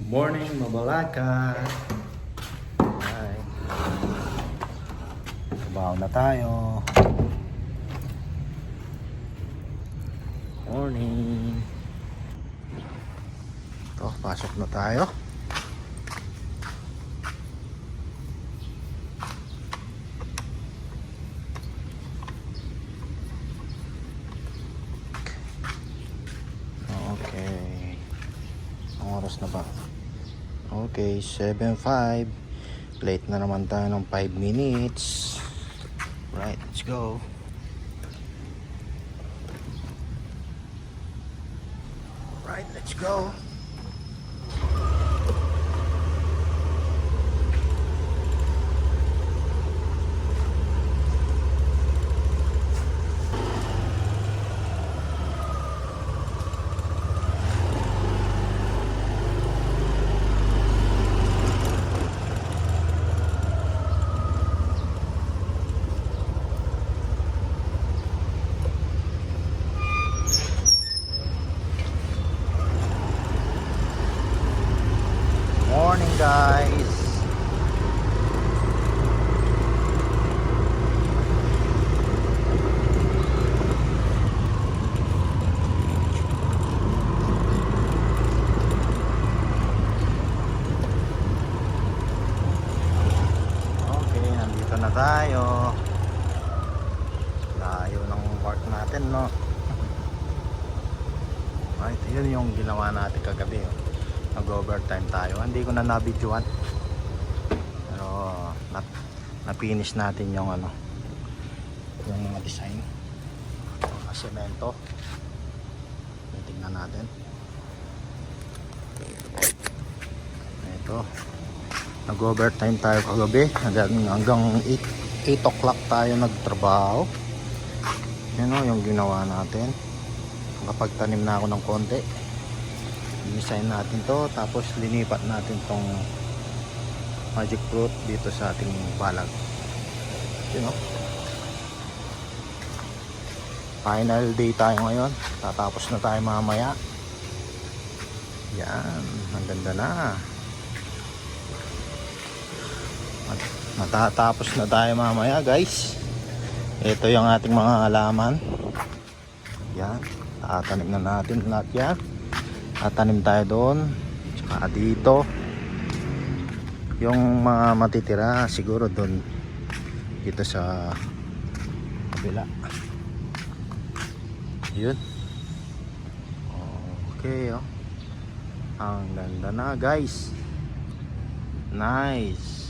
Morning, Mabalaka. Hi. Trabaho na tayo. Morning. Ito, pasok na tayo. Okay. Ang oras na ba? Okay, 7:05. Late na naman tayo ng 5 minutes. Right, let's go. Right, let's go. Morning, guys. Okay, nandito na tayo. Layo ng work natin, no? Right, yun yung ginawa natin kagabi, oh. Nag-overtime tayo. Hindi ko na nabidyoan. Pero na-finish natin yung ano, yung mga design. Yung semento. Tingnan natin. Ito. Nag-overtime tayo kagabi. Hanggang 8 o'clock tayo nagtrabaho. Yun o, yung ginawa natin. Nakapagtanim na ako ng konti. Design natin to, tapos linipat natin tong magic fruit dito sa ating balag. You know? Final day tayo ngayon. Tatapos na tayo mamaya. Yan, ang ganda na. Matatapos na tayo mamaya, guys. Ito yung ating mga halaman. Yan, tatanim na natin lahat yan. Tatanim tayo doon, tsaka dito. Yung mga matitira siguro doon, dito sa kabila. Yun. Okay, oh. Ang ganda na, guys. Nice.